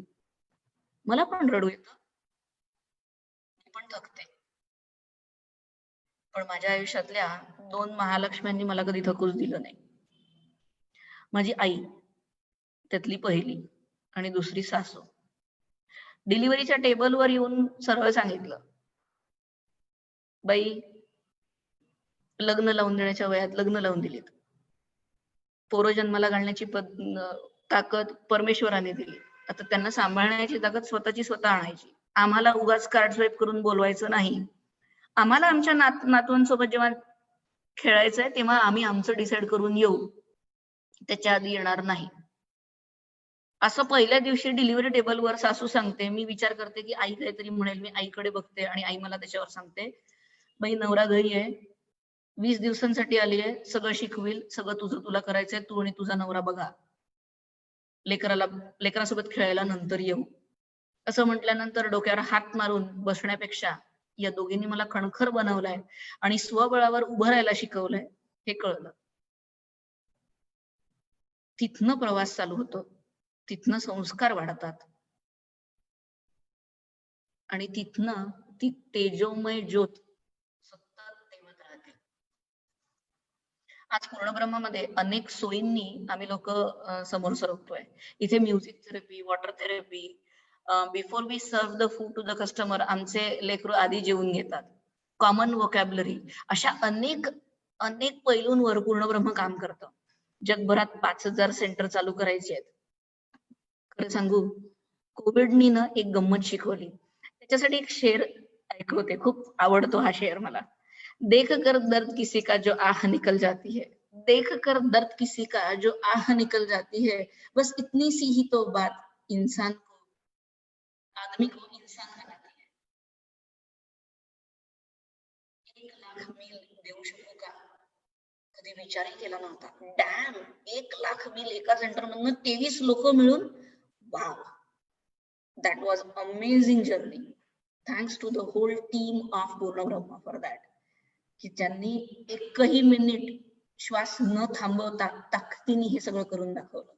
Speaker 2: मला पण रडू येतं, मी पण थकते. पण माझ्या आयुष्यातल्या 2 महालक्ष्म्यांनी मला कधी थकूच दिलं नाही. माझी आई, त्यातली पहिली, आणि दुसरी सासू. डिलिव्हरीच्या टेबलवर येऊन सरळ सांगितलं, बाई लग्न लावून देण्याच्या वयात लग्न लावून दिलीत. पोरं जन्माला घालण्याची ताकद परमेश्वराने दिली. आता त्यांना सांभाळण्याची ताकद स्वतःची स्वतः आणायची. आम्हाला उगाच कार्ड स्वाईप करून बोलवायचं नाही. आम्हाला आमच्या नातवांसोबत जेव्हा खेळायचंय तेव्हा आम्ही आमचं डिसाईड करून येऊ, त्याच्या आधी येणार नाही. असं पहिल्या दिवशी डिलिव्हरी टेबलवर सासू सांगते. मी विचार करते की आई काहीतरी म्हणेल, मी आईकडे बघते आणि आई मला त्याच्यावर सांगते, बाई नवरा घरी आहे, 20 दिवसांसाठी आली आहे, सगळं शिकविल, सगळं तुझं तुला करायचंय, तू आणि तुझा नवरा बघा, लेकरासोबत खेळायला नंतर येऊ. असं म्हटल्यानंतर डोक्यावर हात मारून बसण्यापेक्षा या दोघींनी मला खणखर बनवलाय आणि स्वबळावर उभं राहायला शिकवलंय हे कळलं. तिथनं प्रवास चालू होतो, तिथनं संस्कार वाढतात आणि तिथनं ती तेजोमय ज्योत सतत तेवत राहते. आज पूर्णब्रह्मामध्ये अनेक सोयींनी आम्ही लोक समोर सरकतोय. इथे music therapy, water therapy, before we serve the food to the customer आमचे लेकरू आधी जेवून घेतात, कॉमन वोकॅब्युलरी, अशा अनेक अनेक पैलूंवर पूर्णब्रह्म काम करतं. जगभरात 5000 सेंटर चालू करायचे आहेत. खरं सांगू, कोविडनी ना एक गंमत शिकवली. त्याच्यासाठी एक शेर ऐकवते, खूप आवडतो हा शेर मला. देख कर दर्द किसी का जो आह निकल जाती है, देख कर दर्द किसी का जो आह निकल जाती है, बस इतनी सी ही तो बात इंसान को, आदमी को इंसान बनाती है. 1 लाख मील देऊ शकू का, कधी विचारही केला नव्हता. डॅम, 1 लाख मील एका सेंटर मधून 23 लोक मिळून, wow, that was amazing journey. Thanks to the whole team of Purnabrahma for that, की त्यांनी एकही मिनिट श्वास न थांबवता ताकदीने हे सगळं करून दाखवलं.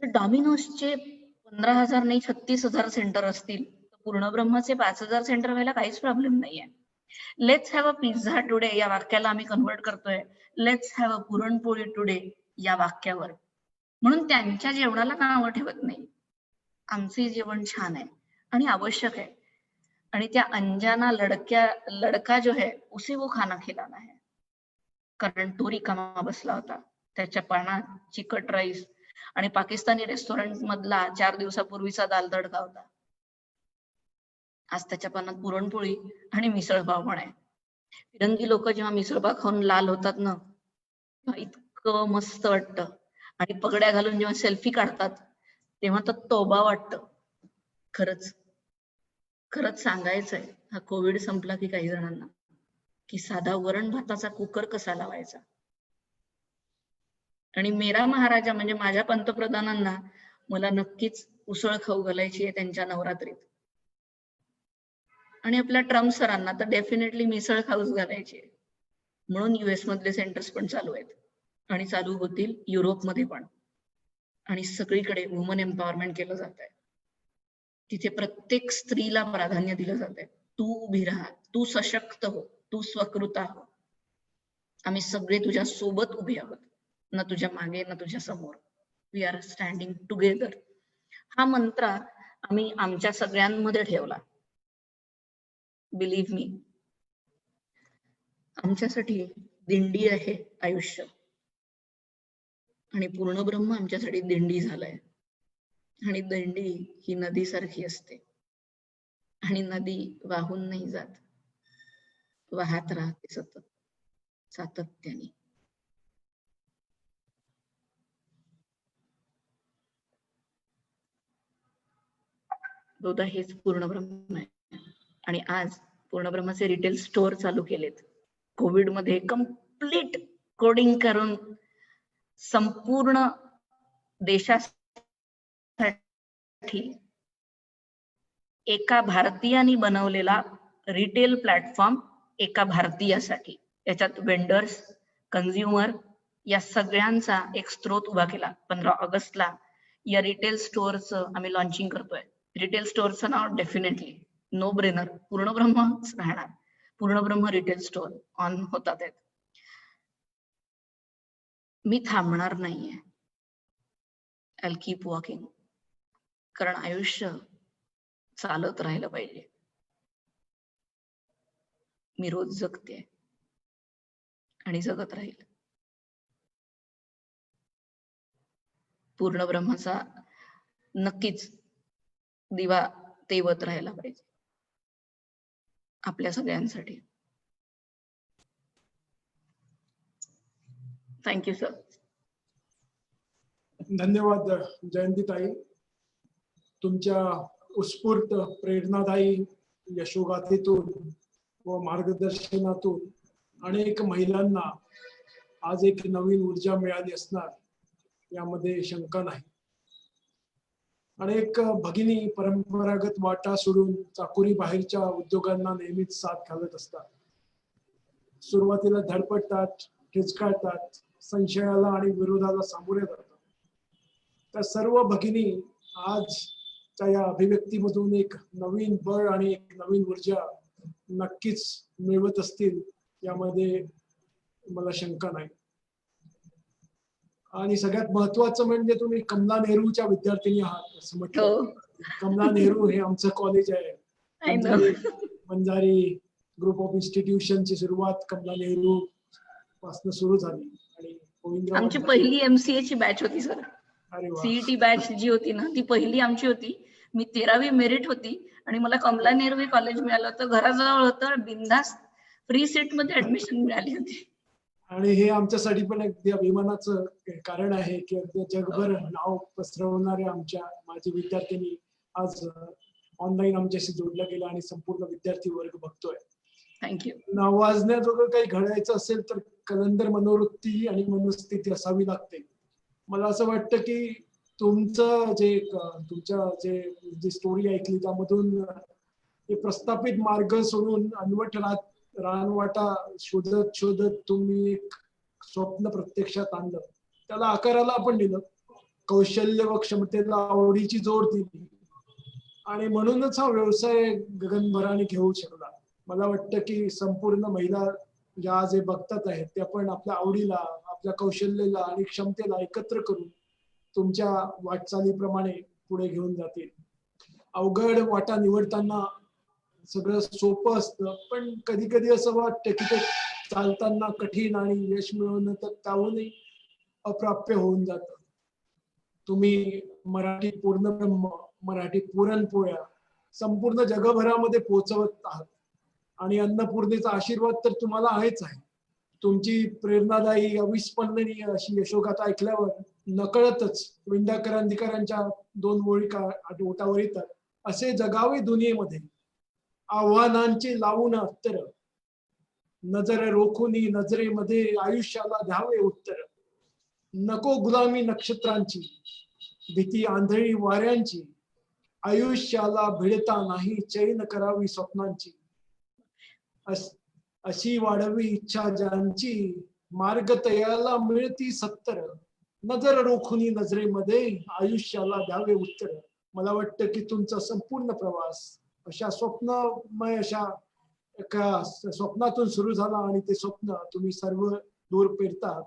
Speaker 2: डॉमिनोजचे 15,000 नाही 36,000 सेंटर असतील, पूर्णब्रह्मचे 5,000 सेंटर व्हायला काहीच प्रॉब्लेम नाहीये. Let's have a pizza today या वाक्याला आम्ही कन्वर्ट करतोय let's have a puran poli today या वाक्यावर. म्हणून त्यांच्या जेवणाला नावं ठेवत नाही, आमचे जेवण छान आहे आणि आवश्यक आहे. आणि त्या अंजाना लड़का जो है उसे वो खाना खिलाना है, कारण तो रिकामा बसला होता. त्याच्या पानात चिकट राईस आणि पाकिस्तानी रेस्टॉरंट मधला 4 दिवसापूर्वीचा दाल तडका होता. आज त्याच्या पानात पुरणपोळी आणि मिसळपाव पण आहे. तिरंगी लोक जेव्हा मिसळपाव खाऊन लाल होतात ना, तेव्हा इतकं मस्त वाटतं. आणि पगड्या घालून जेव्हा सेल्फी काढतात तेव्हा तर तोबा वाटतं. खरंच खरंच सांगायचंय, हा कोविड संपला की काही जणांना, की साधा वरण भाताचा कुकर कसा लावायचा. आणि मेरा महाराजा म्हणजे माझ्या पंतप्रधानांना मला नक्कीच उसळ खाऊ घालायची आहे त्यांच्या नवरात्रीत. आणि आपल्या ट्रम्प सरांना तर डेफिनेटली मिसळ खाऊच घालायची आहे. म्हणून US मधले सेंटर्स पण चालू आहेत आणि चालू होतील युरोपमध्ये पण. आणि सगळीकडे वुमन एम्पॉवरमेंट केलं जात आहे. तिथे प्रत्येक स्त्रीला प्राधान्य दिलं जात आहे. तू उभी राहा, तू सशक्त हो, तू स्वकृता हो. आम्ही सगळे तुझ्या सोबत उभे आहोत, ना तुझ्या मागे ना तुझ्या समोर. We are standing together. हा मंत्र आम्ही आमच्या सगळ्यांमध्ये ठेवला. बिलीव्ह मी, आमच्यासाठी दिंडी आहे आयुष्य आणि पूर्णब्रह्म आमच्यासाठी दिंडी झालाय. आणि दिंडी ही नदीसारखी असते आणि नदी वाहून नाही जात, वाहत राहते सतत सातत्याने. बहुधा हेच पूर्णब्रह्म आहे. आणि आज पूर्णब्रह्माचे रिटेल स्टोअर चालू केलेत. कोविड मध्ये कम्प्लीट कोडिंग करून संपूर्ण देशासाठी एका भारतीयाने बनवलेला रिटेल प्लॅटफॉर्म एका भारतीयासाठी. याच्यात वेंडर्स, कंझ्युमर या सगळ्यांचा एक स्रोत उभा केला. 15 ऑगस्टला या रिटेल स्टोअरचं आम्ही लॉन्चिंग करतोय. रिटेल स्टोअरचं नाव डेफिनेटली नो ब्रेनर पूर्णब्रह्मच राहणार. पूर्णब्रह्म रिटेल स्टोअर ऑन होतात आहेत. मी थांबणार नाहीये, आय विल कीप वॉकिंग. कारण आयुष्य चालत राहिलं पाहिजे. मी रोज जगते आणि जगत राहील. पूर्ण ब्रह्माचा नक्कीच दिवा तेवत राहायला पाहिजे आपल्या सगळ्यांसाठी. Thank you sir.
Speaker 3: धन्यवाद जयंतीताई. तुमच्या उत्स्फूर्त प्रेरणादायी यशोगाथेतून व मार्गदर्शनातून अनेक महिलांना आज एक नवीन ऊर्जा मिळाली असणार यामध्ये शंका नाही. अनेक भगिनी परंपरागत वाटा सोडून चाकोरी बाहेरच्या उद्योगांना नेहमीच साथ घालत असतात. सुरुवातीला धडपडतात, ठिचकाळतात, संशयाला आणि विरोधाला सामोरे जातात. त्या सर्व भगिनी आजच्या या अभिव्यक्तीमधून एक नवीन बळ आणि एक नवीन ऊर्जा नक्कीच मिळवत असतील यामध्ये मला शंका नाही. आणि सगळ्यात महत्वाचं म्हणजे तुम्ही कमला नेहरूच्या विद्यार्थिनी आहात असं म्हटलं. कमला नेहरू हे आमचं कॉलेज आहे. वंजारी ग्रुप ऑफ इन्स्टिट्यूशनची सुरुवात कमला नेहरू पासून सुरू झाली आणि
Speaker 2: आमची पहिली MCA ची बॅच होती सर.
Speaker 3: अरे वा.
Speaker 2: CET बॅच जी होती ना ती पहिली आमची होती. मी 13वी मेरिट होती आणि मला कमला नेहरू कॉलेज मिळालं होतं. घराजवळ होतं. बिनधास्त फ्री सीट मध्ये ऍडमिशन मिळाली होती.
Speaker 3: आणि हे आमच्यासाठी पण अगदी अभिमानाचं कारण आहे की अगदी जगभर नाव पसरवणाऱ्या माझी विद्यार्थिनी आज ऑनलाईन आमच्याशी जोडल्या गेल्या आणि संपूर्ण विद्यार्थी वर्ग बघतोय.
Speaker 2: थँक्यू.
Speaker 3: नावाजण्याजोगं काही घडायचं असेल तर कलंदर मनोवृत्ती आणि मनस्थिती असावी लागते. मला असं वाटतं की तुमचं तुमच्या जी स्टोरी ऐकली त्यामधून प्रस्थापित मार्ग सोडून अनवट रानवाटा शोधत शोधत तुम्ही एक स्वप्न प्रत्यक्षात आणलं. त्याला आकाराला आपण दिलं, कौशल्य व क्षमतेला आवडीची जोड दिली आणि म्हणूनच हा व्यवसाय गगनभराने घेऊ शकला. मला वाटतं की संपूर्ण महिला ज्या जे बघतात आहेत त्या पण आपल्या आवडीला, आपल्या कौशल्याला आणि क्षमतेला एकत्र करून तुमच्या वाटचालीप्रमाणे पुढे घेऊन जातील. अवघड वाटा निवडताना सगळं सोपं असतं, पण कधी कधी असं वाटतं की ते चालताना कठीण आणि यश मिळवणं तर त्याहूनही अप्राप्य होऊन जातं. तुम्ही मराठी पूर्ण ब्रह्म, मराठी पुरणपोळ्या संपूर्ण जगभरामध्ये पोहोचवत आहात आणि अन्नपूर्णेचा आशीर्वाद तर तुम्हाला आहेच आहे. तुमची प्रेरणादायी अविस्मरणीय अशी यशोगाथा ऐकल्यावर नकळतच विंदा करंदीकरांच्या 2 ओळी ओटावर येतात. असे जगावे दुनियेमध्ये आव्हानांची लावून उत्तर, नजर रोखुनी नजरेमध्ये आयुष्याला द्यावे उत्तर. नको गुलामी नक्षत्रांची, भीती आंधळी वाऱ्यांची, आयुष्याला भिडता नाही चैन करावी स्वप्नांची. अशी वाढवी इच्छा ज्यांची, मार्ग तयाला मिळती सत्तर. नजर रोखुनी नजरेमध्ये आयुष्याला द्यावे उत्तर. मला वाटतं की तुमचा संपूर्ण प्रवास अशा स्वप्नमय अशा एका स्वप्नातून सुरू झाला आणि ते स्वप्न तुम्ही सर्व दूर पेरतात.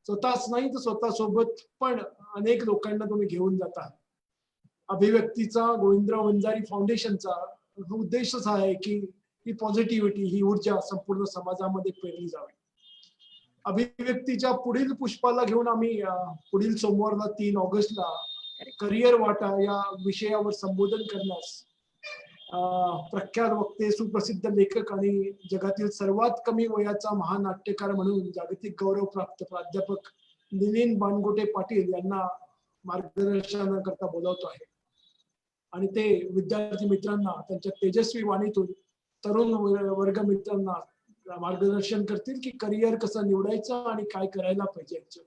Speaker 3: स्वतःच नाही तर स्वतःसोबत पण अनेक लोकांना तुम्ही घेऊन जाता. अभिव्यक्तीचा गोविंदराव वंजारी फाउंडेशनचा उद्देशच आहे की ही पॉझिटिव्हिटी, ही ऊर्जा संपूर्ण समाजामध्ये पेरली जावी. अभिव्यक्तीच्या पुढील पुष्पाला घेऊन आम्ही पुढील सोमवारला 3 ऑगस्टला करिअर वाटा या विषयावर संबोधन करण्यास प्रख्यात वक्ते, सुप्रसिद्ध लेखक आणि जगातील सर्वात कमी वयाचा महान नाट्यकार म्हणून जागतिक गौरव प्राप्त प्राध्यापक निलीन बानगोटे पाटील यांना मार्गदर्शनाकरता बोलावतो आहे. आणि ते विद्यार्थी मित्रांना त्यांच्या तेजस्वी वाणीतून तरुण वर्ग मित्रांना मार्गदर्शन करतील की करिअर कसं निवडायचं आणि काय करायला पाहिजे.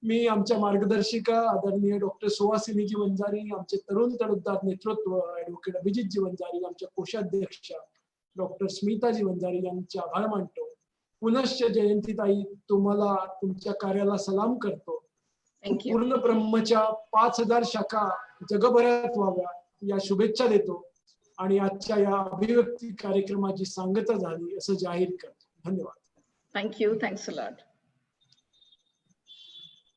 Speaker 3: मी आमच्या मार्गदर्शिका आदरणीय डॉक्टर सुहासिनीजी वंजारी, आमचे तरुण तडफदार नेतृत्व ऍडव्होकेट अभिजितजी वंजारी, आमच्या कोषाध्यक्षा डॉक्टर स्मिताजी वंजारी यांचे आभार मानतो. पुनश्च जयंतीताई, तुम्हाला तुमच्या कार्याला सलाम करतो. पूर्ण ब्रह्मच्या 5000 शाखा जगभरात व्हाव्या या शुभेच्छा देतो आणि आजच्या या अभिव्यक्ती कार्यक्रमाची सांगता झाली असं जाहीर करतो. धन्यवाद.
Speaker 2: थँक्यू. Thanks a lot.